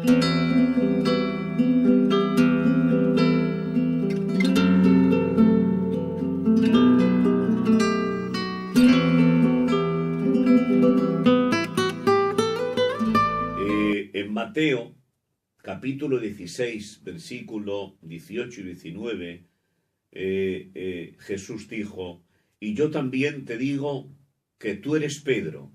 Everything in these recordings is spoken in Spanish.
En Mateo, capítulo 16, versículo 18 y 19, Jesús dijo: y yo también te digo que tú eres Pedro,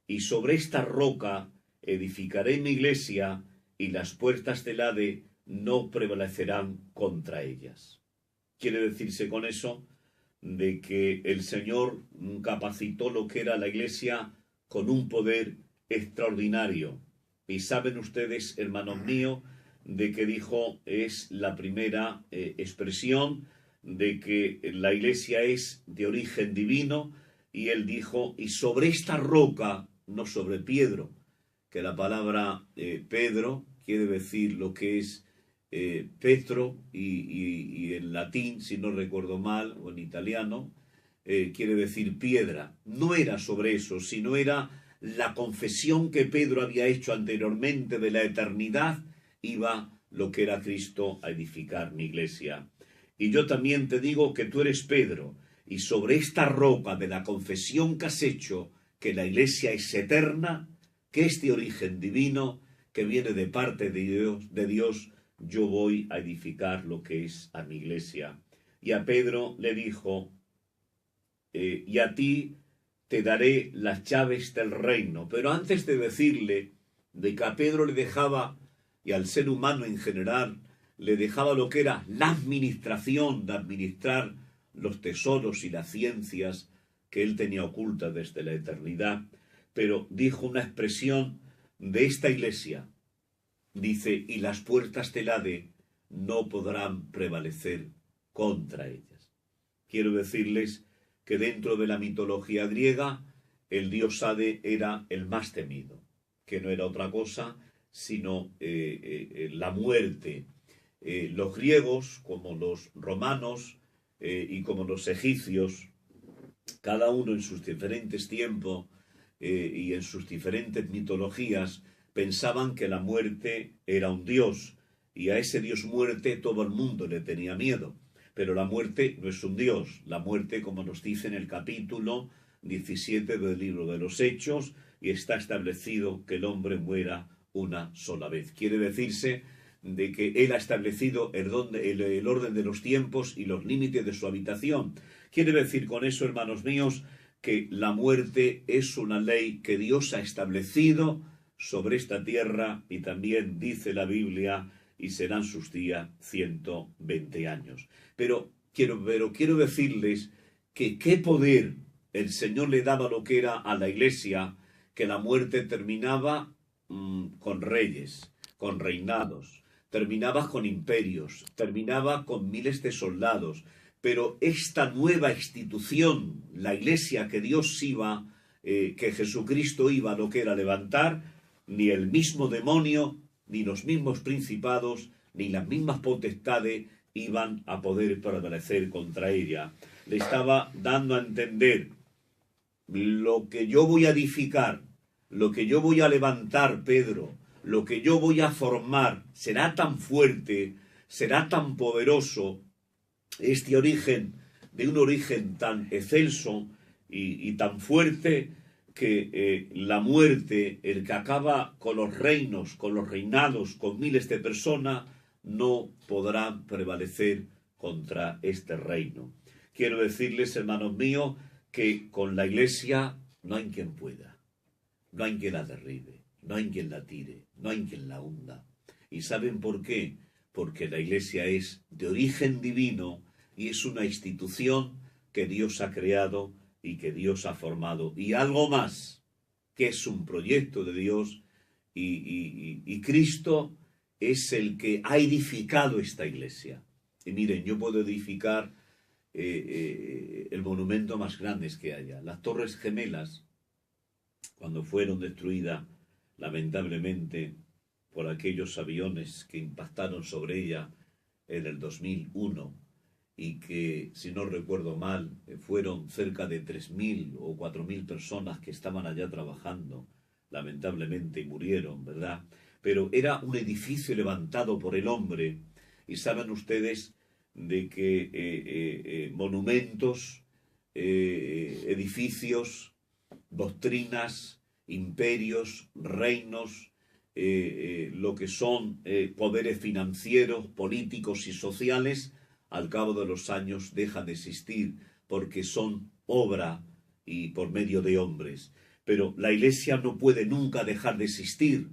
y sobre esta roca edificaré mi iglesia, y las puertas del Hade no prevalecerán contra ellas. Quiere decirse con eso de que el Señor capacitó lo que era la iglesia con un poder extraordinario. Y saben ustedes, hermanos míos, de que dijo, es la primera expresión de que la iglesia es de origen divino, y él dijo, y sobre esta roca, no sobre Pedro, que la palabra Pedro quiere decir lo que es Petro, y en latín, si no recuerdo mal, o en italiano, quiere decir piedra. No era sobre eso, sino era la confesión que Pedro había hecho anteriormente de la eternidad, iba lo que era Cristo a edificar mi iglesia. Y yo también te digo que tú eres Pedro, y sobre esta roca de la confesión que has hecho, que la iglesia es eterna, que es de origen divino, que viene de parte de Dios, yo voy a edificar lo que es a mi iglesia. Y a Pedro le dijo, y a ti te daré las llaves del reino. Pero antes de decirle de que a Pedro le dejaba, y al ser humano en general, le dejaba lo que era la administración de administrar los tesoros y las ciencias que él tenía ocultas desde la eternidad, pero dijo una expresión de esta iglesia. Dice, y las puertas del Hade no podrán prevalecer contra ellas. Quiero decirles que dentro de la mitología griega, el dios Hade era el más temido, que no era otra cosa sino la muerte. Los griegos, como los romanos y como los egipcios, cada uno en sus diferentes tiempos y en sus diferentes mitologías, pensaban que la muerte era un dios, y a ese dios muerte todo el mundo le tenía miedo. Pero la muerte no es un dios. La muerte, como nos dice en el capítulo 17 del libro de los Hechos, y está establecido que el hombre muera una sola vez. Quiere decirse de que él ha establecido el orden de los tiempos y los límites de su habitación. Quiere decir con eso, hermanos míos, que la muerte es una ley que Dios ha establecido sobre esta tierra, y también dice la Biblia, y serán sus días 120 años. Pero quiero decirles que qué poder el Señor le daba lo que era a la iglesia, que la muerte terminaba con reyes, con reinados, terminaba con imperios, terminaba con miles de soldados, pero esta nueva institución, la iglesia que Dios iba, que Jesucristo iba a lo que era levantar, ni el mismo demonio, ni los mismos principados, ni las mismas potestades iban a poder prevalecer contra ella. Le estaba dando a entender, lo que yo voy a edificar, lo que yo voy a levantar, Pedro, lo que yo voy a formar, será tan fuerte, será tan poderoso, este origen, de un origen tan excelso y tan fuerte, que la muerte, el que acaba con los reinos, con los reinados, con miles de personas, no podrá prevalecer contra este reino. Quiero decirles, hermanos míos, que con la iglesia no hay quien pueda, no hay quien la derribe, no hay quien la tire, no hay quien la hunda. ¿Y saben por qué? Porque la iglesia es de origen divino y es una institución que Dios ha creado y que Dios ha formado. Y algo más, que es un proyecto de Dios, y Cristo es el que ha edificado esta iglesia. Y miren, yo puedo edificar el monumento más grande que haya. Las Torres Gemelas, cuando fueron destruidas, lamentablemente, por aquellos aviones que impactaron sobre ella en el 2001, y que, si no recuerdo mal, fueron cerca de 3.000 o 4.000 personas que estaban allá trabajando, lamentablemente murieron, ¿verdad? pero era un edificio levantado por el hombre. Y saben ustedes de que monumentos, edificios, doctrinas, imperios, reinos, lo que son poderes financieros, políticos y sociales, al cabo de los años dejan de existir porque son obra y por medio de hombres. Pero la Iglesia no puede nunca dejar de existir.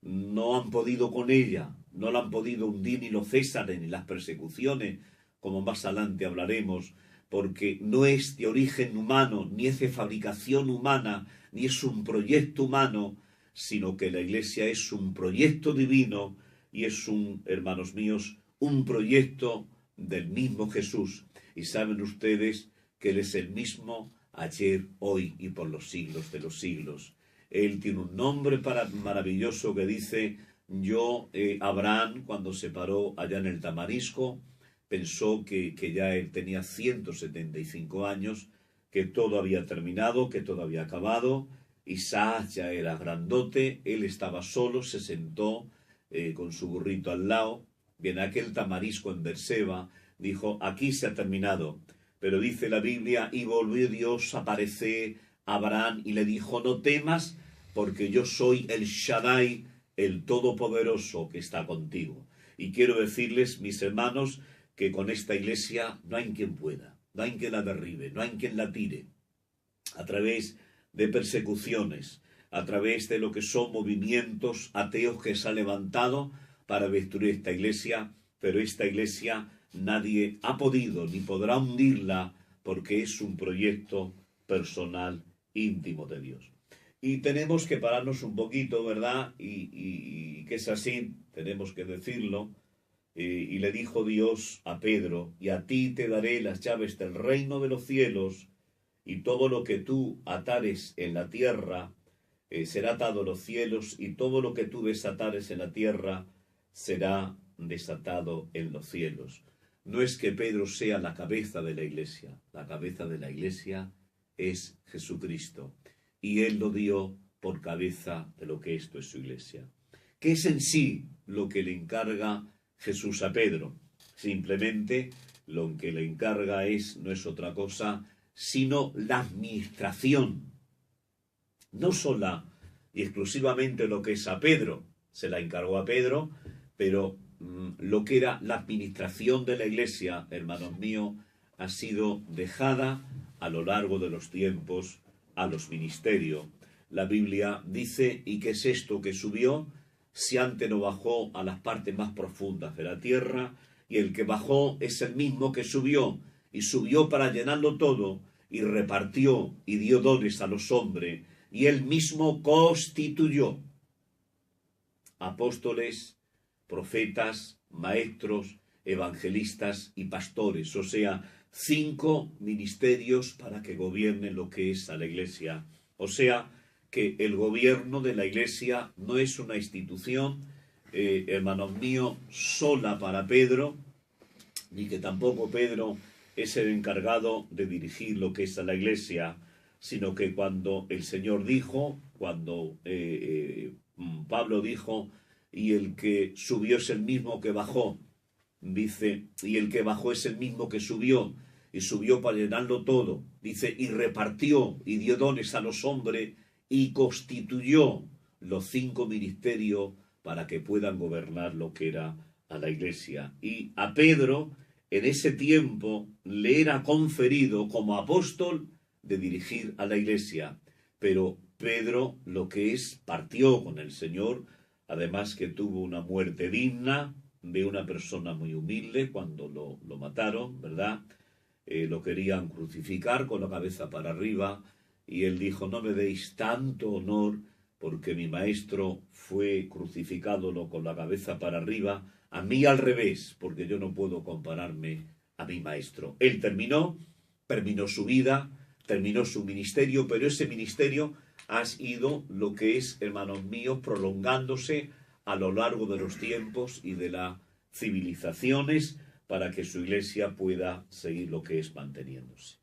No han podido con ella, no la han podido hundir ni los Césares ni las persecuciones, como más adelante hablaremos, porque no es de origen humano, ni es de fabricación humana, ni es un proyecto humano, sino que la Iglesia es un proyecto divino y es hermanos míos, un proyecto del mismo Jesús. Y saben ustedes que Él es el mismo ayer, hoy y por los siglos de los siglos. Él tiene un nombre maravilloso que dice, Abraham, cuando se paró allá en el Tamarisco, pensó que ya él tenía 175 años, que todo había terminado, que todo había acabado. Isaac ya era grandote, él estaba solo, se sentó con su burrito al lado, y en aquel Tamarisco en Berseba dijo, aquí se ha terminado. Pero dice la Biblia, y volvió Dios a aparecer a Abraham y le dijo, no temas, porque yo soy el Shaddai, el Todopoderoso que está contigo. Y quiero decirles, mis hermanos, que con esta iglesia no hay quien pueda, no hay quien la derribe, no hay quien la tire. A través de persecuciones, a través de lo que son movimientos ateos que se han levantado para destruir esta iglesia, pero esta iglesia nadie ha podido ni podrá hundirla porque es un proyecto personal íntimo de Dios. Y tenemos que pararnos un poquito, ¿verdad? Y que es así, tenemos que decirlo. Y le dijo Dios a Pedro, y a ti te daré las llaves del reino de los cielos, y todo lo que tú atares en la tierra será atado en los cielos, y todo lo que tú desatares en la tierra será desatado en los cielos. No es que Pedro sea la cabeza de la iglesia es Jesucristo, y él lo dio por cabeza de lo que esto es su iglesia. ¿Qué es en sí lo que le encarga Jesús a Pedro? Simplemente lo que le encarga no es otra cosa, sino la administración. No sola y exclusivamente lo que es a Pedro, se la encargó a Pedro, pero lo que era la administración de la iglesia, hermanos míos, ha sido dejada a lo largo de los tiempos a los ministerios. La Biblia dice, ¿y qué es esto que subió? Si antes no bajó a las partes más profundas de la tierra, y el que bajó es el mismo que subió, y subió para llenarlo todo, y repartió y dio dones a los hombres, y él mismo constituyó apóstoles, profetas, maestros, evangelistas y pastores, o sea, 5 ministerios para que gobiernen lo que es a la iglesia. O sea, que el gobierno de la iglesia no es una institución, hermanos míos, sola para Pedro, ni que tampoco Pedro es el encargado de dirigir lo que es a la iglesia, sino que cuando el Señor dijo, cuando Pablo dijo, y el que subió es el mismo que bajó, dice, y el que bajó es el mismo que subió, y subió para llenarlo todo, dice, y repartió y dio dones a los hombres, y constituyó los 5 ministerios para que puedan gobernar lo que era a la iglesia. Y a Pedro, en ese tiempo, le era conferido como apóstol de dirigir a la iglesia. Pero Pedro, lo que es, partió con el Señor, además que tuvo una muerte digna de una persona muy humilde cuando lo mataron, ¿verdad? Lo querían crucificar con la cabeza para arriba, y él dijo, no me deis tanto honor, porque mi maestro fue crucificado con la cabeza para arriba, a mí al revés, porque yo no puedo compararme a mi maestro. Él terminó su vida, terminó su ministerio, pero ese ministerio ha ido, lo que es, hermanos míos, prolongándose a lo largo de los tiempos y de las civilizaciones para que su iglesia pueda seguir lo que es manteniéndose.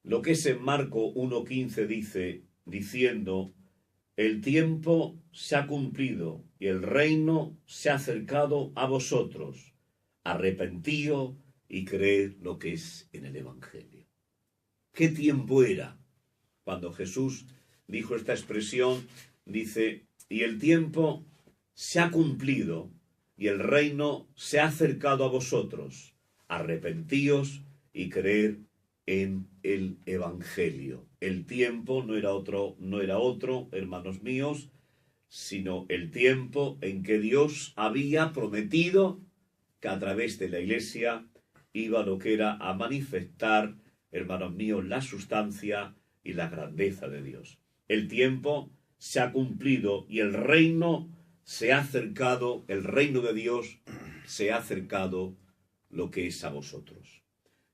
Lo que es en Marco 1:15 dice, diciendo, el tiempo se ha cumplido y el reino se ha acercado a vosotros. Arrepentíos y creed lo que es en el Evangelio. ¿Qué tiempo era? Cuando Jesús dijo esta expresión, dice, y el tiempo se ha cumplido y el reino se ha acercado a vosotros. Arrepentíos y creed en el Evangelio. El tiempo no era otro, hermanos míos, sino el tiempo en que Dios había prometido que a través de la Iglesia iba lo que era a manifestar, hermanos míos, la sustancia y la grandeza de Dios. El tiempo se ha cumplido y el reino se ha acercado, el reino de Dios se ha acercado lo que es a vosotros.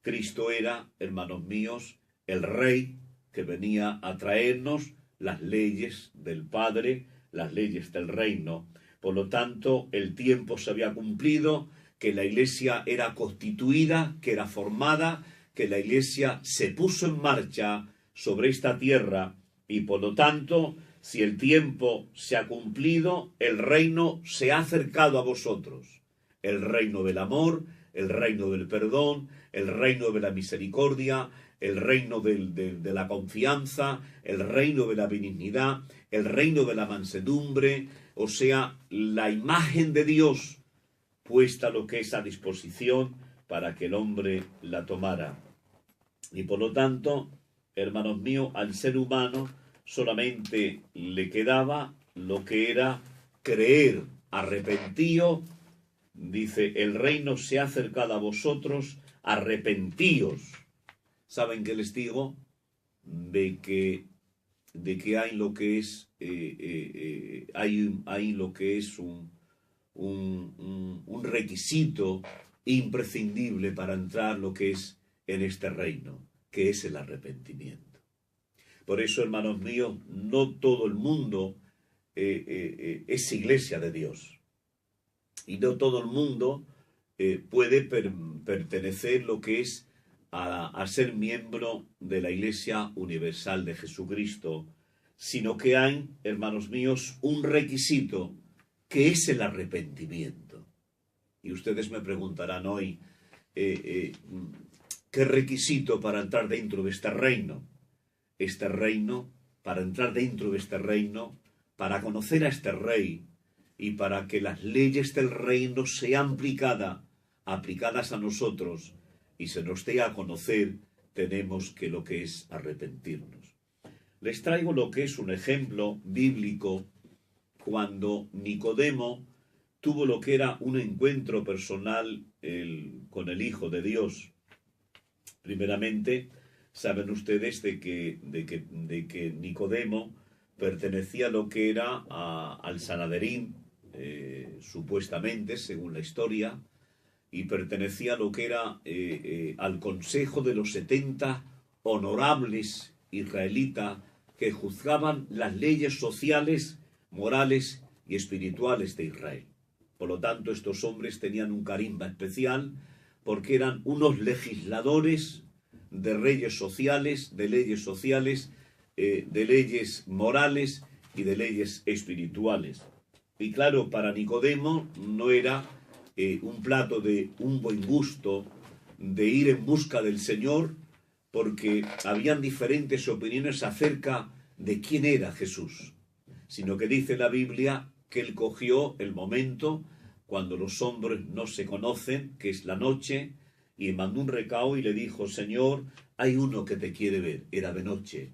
Cristo era, hermanos míos, el Rey que venía a traernos las leyes del Padre, las leyes del reino. Por lo tanto, el tiempo se había cumplido, que la Iglesia era constituida, que era formada, que la Iglesia se puso en marcha sobre esta tierra y por lo tanto, si el tiempo se ha cumplido, el reino se ha acercado a vosotros. El reino del amor, el reino del perdón, el reino de la misericordia, el reino de la confianza, el reino de la benignidad, el reino de la mansedumbre, o sea, la imagen de Dios puesta lo que es a disposición para que el hombre la tomara. Y por lo tanto, hermanos míos, al ser humano solamente le quedaba lo que era creer, arrepentíos, dice, el reino se ha acercado a vosotros, arrepentíos. ¿Saben qué les digo? De que hay lo que es, hay lo que es un requisito imprescindible para entrar lo que es en este reino, que es el arrepentimiento. Por eso, hermanos míos, no todo el mundo es iglesia de Dios. Y no todo el mundo puede pertenecer lo que es a ser miembro de la Iglesia Universal de Jesucristo, sino que hay, hermanos míos, un requisito que es el arrepentimiento. Y ustedes me preguntarán hoy, ¿qué requisito para entrar dentro de este reino? Este reino, para entrar dentro de este reino, para conocer a este Rey y para que las leyes del reino sean aplicadas a nosotros y se nos dé a conocer, tenemos que lo que es arrepentirnos. Les traigo lo que es un ejemplo bíblico cuando Nicodemo tuvo lo que era un encuentro personal con el Hijo de Dios. Primeramente, saben ustedes de que Nicodemo pertenecía a lo que era al Sanedrín, supuestamente, según la historia, y pertenecía a lo que era al consejo de los 70 honorables israelitas que juzgaban las leyes sociales, morales y espirituales de Israel. Por lo tanto, estos hombres tenían un carisma especial porque eran unos legisladores de leyes sociales, de leyes morales y de leyes espirituales. Y claro, para Nicodemo no era un plato de un buen gusto de ir en busca del Señor, porque habían diferentes opiniones acerca de quién era Jesús, sino que dice la Biblia que él cogió el momento cuando los hombres no se conocen, que es la noche, y mandó un recado y le dijo: Señor, hay uno que te quiere ver. Era de noche.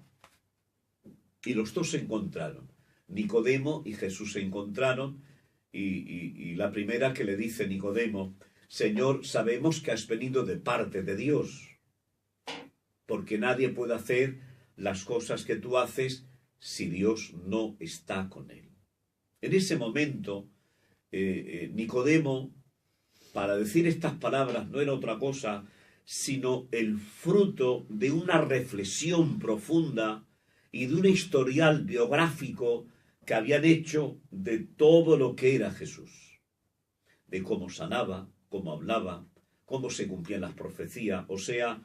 Y los dos se encontraron. Nicodemo y Jesús se encontraron, y la primera que le dice Nicodemo: Señor, sabemos que has venido de parte de Dios, porque nadie puede hacer las cosas que tú haces si Dios no está con él. En ese momento, Nicodemo, para decir estas palabras, no era otra cosa sino el fruto de una reflexión profunda y de un historial biográfico que habían hecho de todo lo que era Jesús, de cómo sanaba, cómo hablaba, cómo se cumplían las profecías. O sea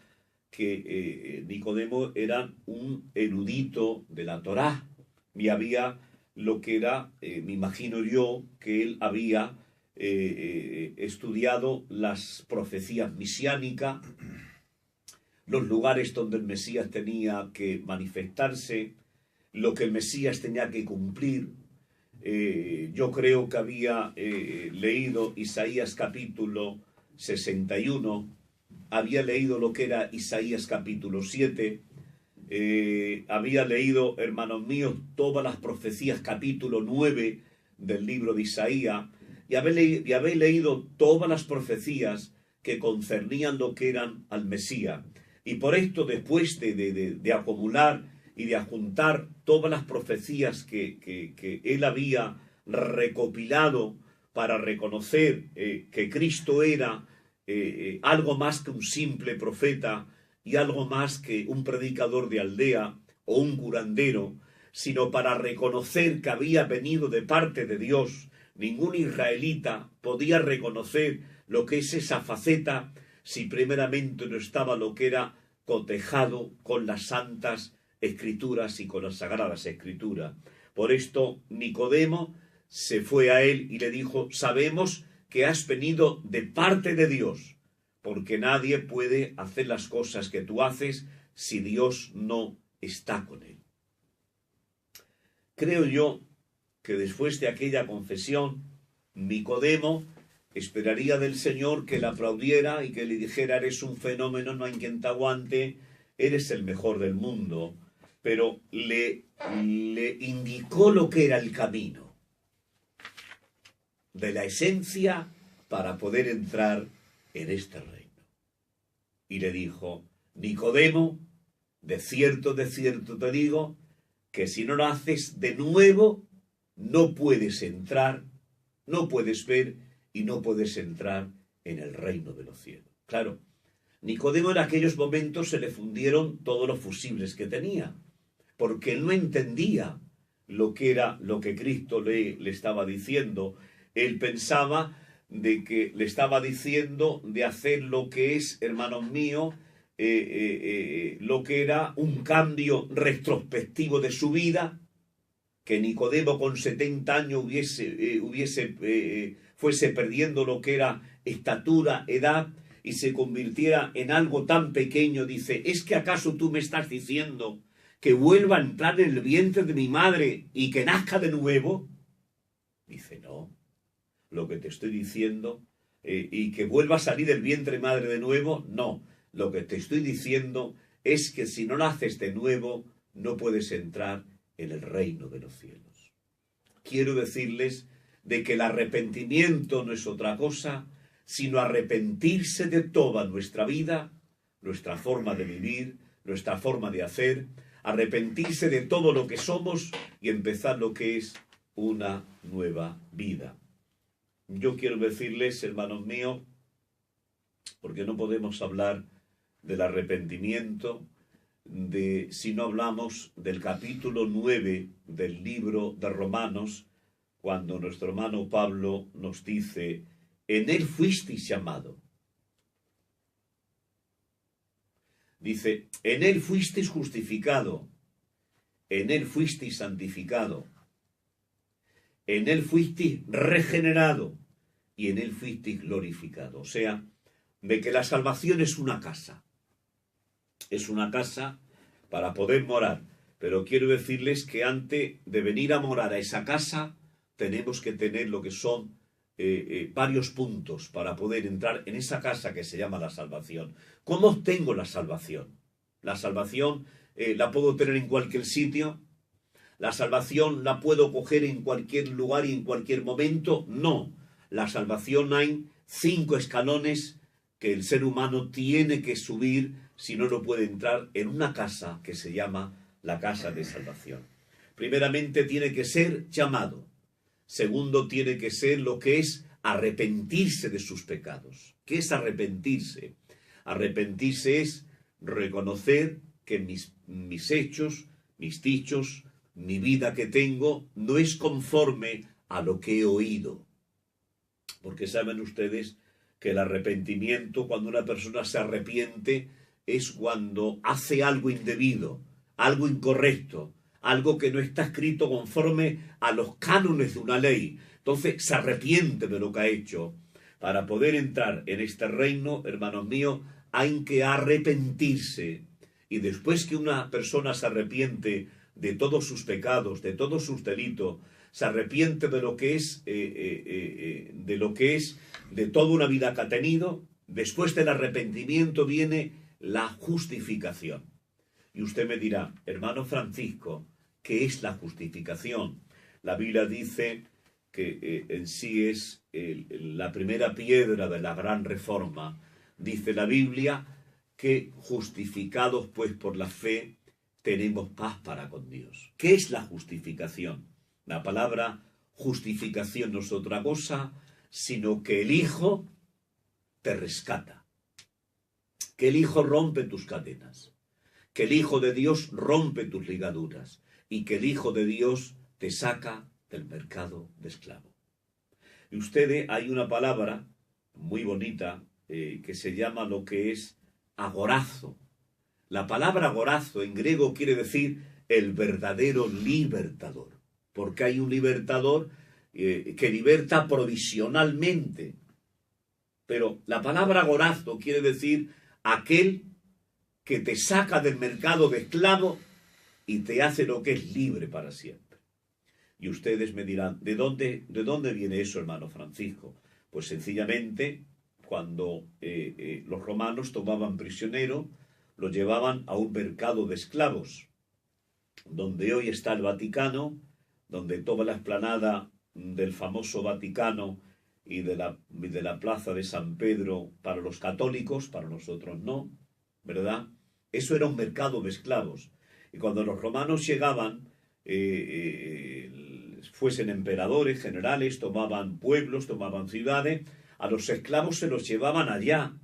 que Nicodemo era un erudito de la Torá y había lo que era, me imagino yo, que él había estudiado las profecías mesiánicas, los lugares donde el Mesías tenía que manifestarse, lo que el Mesías tenía que cumplir. Yo creo que había leído Isaías capítulo 61, había leído lo que era Isaías capítulo 7, había leído, hermanos míos, todas las profecías capítulo 9 del libro de Isaías, y había leído todas las profecías que concernían lo que eran al Mesías. Y por esto, después de acumular y de adjuntar todas las profecías que él había recopilado para reconocer que Cristo era algo más que un simple profeta y algo más que un predicador de aldea o un curandero, sino para reconocer que había venido de parte de Dios. Ningún israelita podía reconocer lo que es esa faceta si primeramente no estaba lo que era cotejado con las santas escrituras y con las sagradas escrituras. Por esto Nicodemo se fue a él y le dijo: sabemos que has venido de parte de Dios, porque nadie puede hacer las cosas que tú haces si Dios no está con él. Creo yo que después de aquella confesión, Nicodemo esperaría del Señor que le aplaudiera y que le dijera: eres un fenómeno, no hay quien te aguante, eres el mejor del mundo. Pero le indicó lo que era el camino de la esencia para poder entrar en este reino. Y le dijo: Nicodemo, de cierto te digo, que si no lo haces de nuevo, no puedes entrar, no puedes ver y no puedes entrar en el reino de los cielos. Claro, Nicodemo en aquellos momentos se le fundieron todos los fusibles que tenía, porque él no entendía lo que era lo que Cristo le estaba diciendo. Él pensaba de que le estaba diciendo de hacer lo que es, hermanos míos, lo que era un cambio retrospectivo de su vida, que Nicodemo con 70 años fuese perdiendo lo que era estatura, edad, y se convirtiera en algo tan pequeño. Dice: ¿es que acaso tú me estás diciendo que vuelva a entrar en el vientre de mi madre y que nazca de nuevo? Dice: no, lo que te estoy diciendo, y que vuelva a salir del vientre madre de nuevo, no. Lo que te estoy diciendo es que si no naces de nuevo, no puedes entrar en el reino de los cielos. Quiero decirles de que el arrepentimiento no es otra cosa sino arrepentirse de toda nuestra vida, nuestra forma de vivir, nuestra forma de hacer, arrepentirse de todo lo que somos y empezar lo que es una nueva vida. Yo quiero decirles, hermanos míos, porque no podemos hablar del arrepentimiento si no hablamos del capítulo 9 del libro de Romanos, cuando nuestro hermano Pablo nos dice: en él fuisteis llamado. Dice: en él fuisteis justificado, en él fuisteis santificado, en él fuisteis regenerado y en él fuisteis glorificado. O sea, de que la salvación es una casa. Es una casa para poder morar. Pero quiero decirles que antes de venir a morar a esa casa, tenemos que tener lo que son varios puntos para poder entrar en esa casa que se llama la salvación. ¿Cómo obtengo la salvación? La salvación la puedo tener en cualquier sitio. ¿La salvación la puedo coger en cualquier lugar y en cualquier momento? No. La salvación hay 5 escalones que el ser humano tiene que subir, si no, no puede entrar en una casa que se llama la casa de salvación. Primeramente tiene que ser llamado. Segundo, tiene que ser lo que es arrepentirse de sus pecados. ¿Qué es arrepentirse? Arrepentirse es reconocer que mis hechos, mis dichos, mi vida que tengo no es conforme a lo que he oído. Porque saben ustedes que el arrepentimiento, cuando una persona se arrepiente, es cuando hace algo indebido, algo incorrecto, algo que no está escrito conforme a los cánones de una ley. Entonces se arrepiente de lo que ha hecho. Para poder entrar en este reino, hermanos míos, hay que arrepentirse. Y después que una persona se arrepiente de todos sus pecados, de todos sus delitos, se arrepiente de lo que es, de toda una vida que ha tenido, después del arrepentimiento viene la justificación. Y usted me dirá, hermano Francisco, ¿qué es la justificación? La Biblia dice que en sí es la primera piedra de la gran reforma. Dice la Biblia que justificados pues por la fe tenemos paz para con Dios. ¿Qué es la justificación? La palabra justificación no es otra cosa, sino que el Hijo te rescata, que el Hijo rompe tus cadenas, que el Hijo de Dios rompe tus ligaduras y que el Hijo de Dios te saca del mercado de esclavo. Y ustedes, hay una palabra muy bonita que se llama lo que es agorazo. La palabra agorazo en griego quiere decir el verdadero libertador, porque hay un libertador que liberta provisionalmente. Pero la palabra agorazo quiere decir aquel que te saca del mercado de esclavo y te hace lo que es libre para siempre. Y ustedes me dirán, ¿de dónde viene eso, hermano Francisco? Pues sencillamente, cuando los romanos tomaban prisionero, lo llevaban a un mercado de esclavos, donde hoy está el Vaticano, donde toda la explanada del famoso Vaticano y de la plaza de San Pedro para los católicos, para nosotros no, ¿verdad? Eso era un mercado de esclavos. Y cuando los romanos llegaban, fuesen emperadores, generales, tomaban pueblos, tomaban ciudades, a los esclavos se los llevaban allá,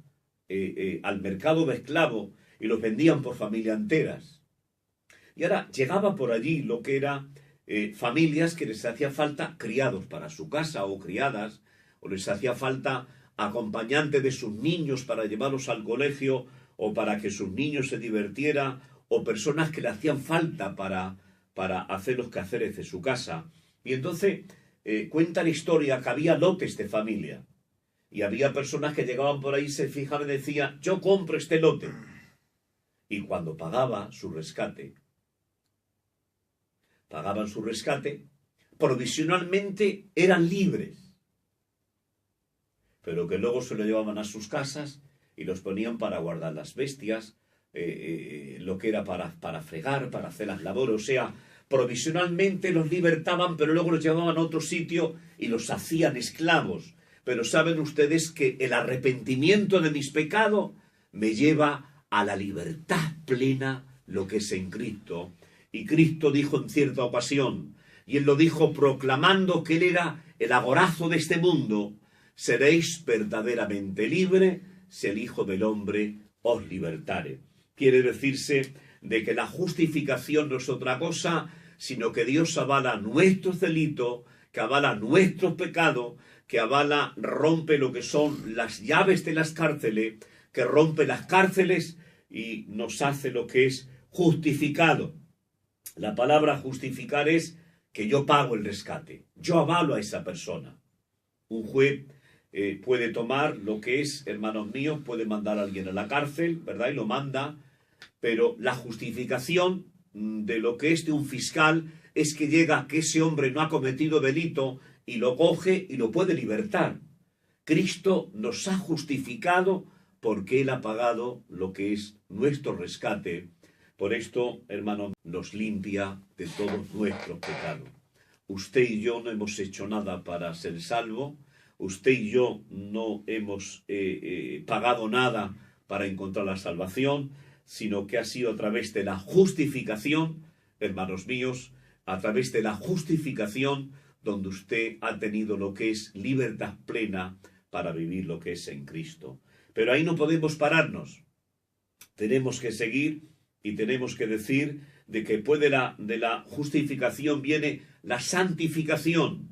al mercado de esclavos, y los vendían por familias enteras. Y ahora llegaba por allí lo que era familias que les hacía falta criados para su casa o criadas, o les hacía falta acompañantes de sus niños para llevarlos al colegio o para que sus niños se divirtieran, o personas que le hacían falta para hacer los quehaceres de su casa. Y entonces cuenta la historia que había lotes de familia. Y había personas que llegaban por ahí, se fijaban y decían, yo compro este lote. Y cuando pagaban su rescate, provisionalmente eran libres. Pero que luego se lo llevaban a sus casas y los ponían para guardar las bestias, lo que era para fregar, para hacer las labores. O sea, provisionalmente los libertaban, pero luego los llevaban a otro sitio y los hacían esclavos. Pero saben ustedes que el arrepentimiento de mis pecados me lleva a la libertad plena, lo que es en Cristo. Y Cristo dijo en cierta ocasión, y él lo dijo proclamando que él era el agorazo de este mundo, seréis verdaderamente libres si el Hijo del Hombre os libertare. Quiere decirse de que la justificación no es otra cosa, sino que Dios avala nuestros delitos, que avala nuestros pecados, que avala, rompe lo que son las llaves de las cárceles, que rompe las cárceles y nos hace lo que es justificado. La palabra justificar es que yo pago el rescate, yo avalo a esa persona. Un juez puede tomar lo que es, hermanos míos, puede mandar a alguien a la cárcel, ¿verdad? Y lo manda, pero la justificación de lo que es de un fiscal es que llega que ese hombre no ha cometido delito y lo coge y lo puede libertar. Cristo nos ha justificado porque Él ha pagado lo que es nuestro rescate. Por esto, hermanos, nos limpia de todos nuestros pecados. Usted y yo no hemos hecho nada para ser salvo. Usted y yo no hemos pagado nada para encontrar la salvación, sino que ha sido a través de la justificación, hermanos míos, a través de la justificación donde usted ha tenido lo que es libertad plena para vivir lo que es en Cristo. Pero ahí no podemos pararnos. Tenemos que seguir y tenemos que decir de que después de la justificación viene la santificación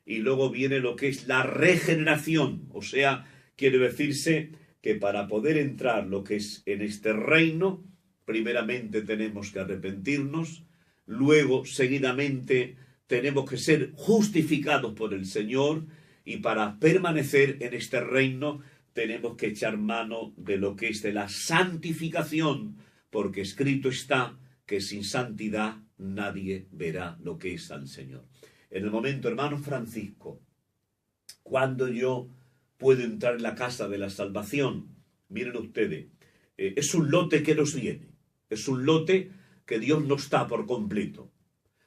y luego viene lo que es la regeneración. O sea, quiere decirse que para poder entrar lo que es en este reino, primeramente tenemos que arrepentirnos, luego seguidamente tenemos que ser justificados por el Señor, y para permanecer en este reino tenemos que echar mano de lo que es de la santificación, porque escrito está que sin santidad nadie verá lo que es al Señor. En el momento, hermano Francisco, cuando yo puedo entrar en la casa de la salvación, miren ustedes, es un lote que nos viene, es un lote que Dios nos da por completo.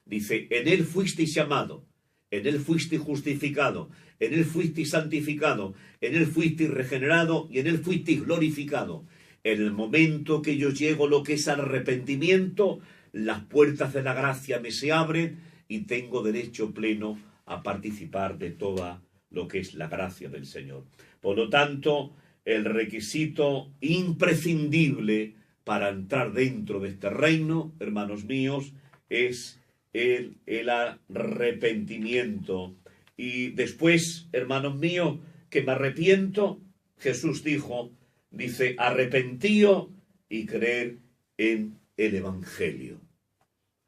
Dice, en Él fuisteis llamado, en Él fuisteis justificado, en Él fuisteis santificado, en Él fuisteis regenerado y en Él fuisteis glorificado. En el momento que yo llego lo que es al arrepentimiento, las puertas de la gracia me se abren y tengo derecho pleno a participar de toda lo que es la gracia del Señor. Por lo tanto, el requisito imprescindible para entrar dentro de este reino, hermanos míos, es el arrepentimiento. Y después, hermanos míos, que me arrepiento, Jesús dice, arrepentíos y creer en el Evangelio,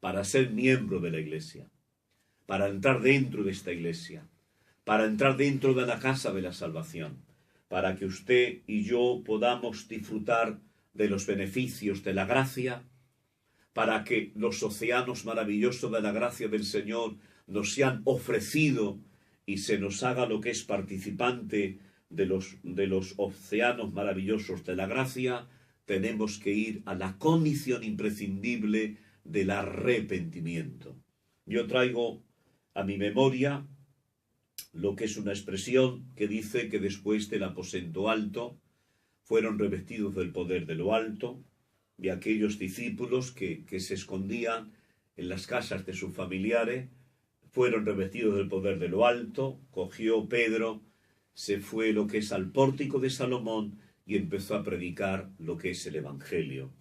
para ser miembro de la iglesia, para entrar dentro de esta iglesia, para entrar dentro de la casa de la salvación, para que usted y yo podamos disfrutar de los beneficios de la gracia, para que los océanos maravillosos de la gracia del Señor nos sean ofrecidos y se nos haga lo que es participante de los océanos maravillosos de la gracia, tenemos que ir a la condición imprescindible del arrepentimiento. Yo traigo a mi memoria lo que es una expresión que dice que después del aposento alto fueron revestidos del poder de lo alto, y aquellos discípulos que se escondían en las casas de sus familiares fueron revestidos del poder de lo alto. Cogió Pedro, se fue lo que es al pórtico de Salomón y empezó a predicar lo que es el Evangelio.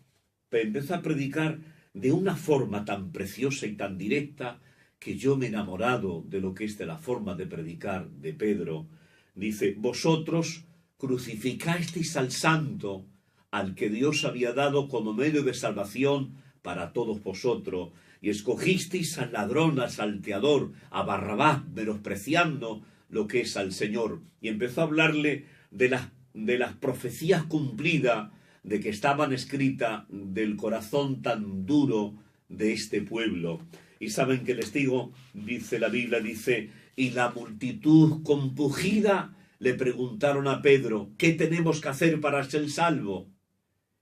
Pero empezó a predicar de una forma tan preciosa y tan directa que yo me he enamorado de lo que es de la forma de predicar de Pedro. Dice, vosotros crucificasteis al santo, al que Dios había dado como medio de salvación para todos vosotros, y escogisteis al ladrón, al salteador, a Barrabás, menospreciando lo que es al Señor. Y empezó a hablarle de las profecías cumplidas, de que estaban escritas del corazón tan duro de este pueblo. Y saben que les digo, dice la Biblia, dice, y la multitud compungida le preguntaron a Pedro, ¿qué tenemos que hacer para ser salvo?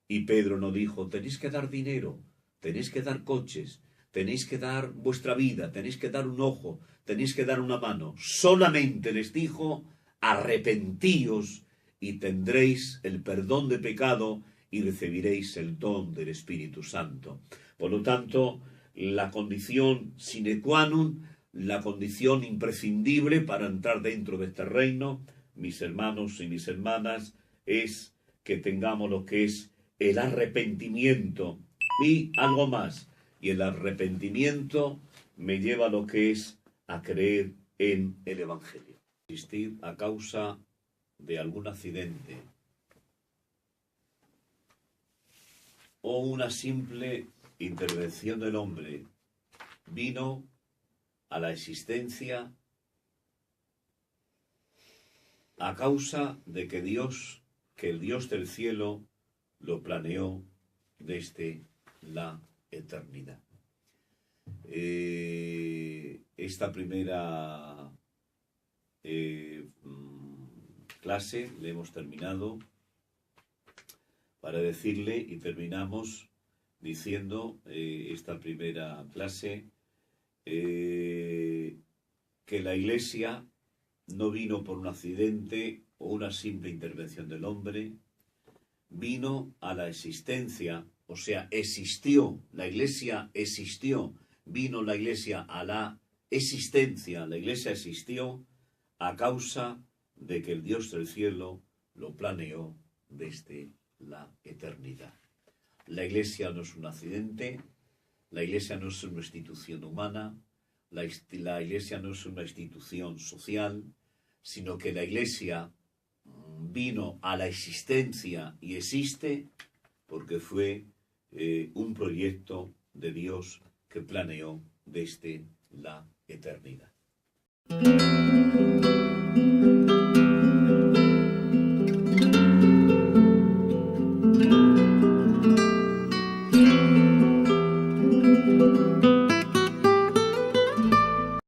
Y Pedro no dijo, tenéis que dar dinero, tenéis que dar coches, tenéis que dar vuestra vida, tenéis que dar un ojo, tenéis que dar una mano. Solamente les dijo, arrepentíos y tendréis el perdón de pecado y recibiréis el don del Espíritu Santo. Por lo tanto, la condición sine qua non, la condición imprescindible para entrar dentro de este reino, mis hermanos y mis hermanas, es que tengamos lo que es el arrepentimiento y algo más. Y el arrepentimiento me lleva a lo que es a creer en el Evangelio. Existir a causa de algún accidente o una simple intervención del hombre vino a la existencia a causa de que el Dios del cielo lo planeó desde la eternidad. Esta primera clase la hemos terminado para decirle, y terminamos diciendo esta primera clase, que la Iglesia no vino por un accidente o una simple intervención del hombre, vino a la existencia, o sea, existió, la Iglesia existió, vino la Iglesia a la existencia, la Iglesia existió a causa de que el Dios del cielo lo planeó desde la eternidad. La Iglesia no es un accidente, la Iglesia no es una institución humana, la Iglesia no es una institución social, sino que la Iglesia vino a la existencia y existe porque fue un proyecto de Dios que planeó desde la eternidad.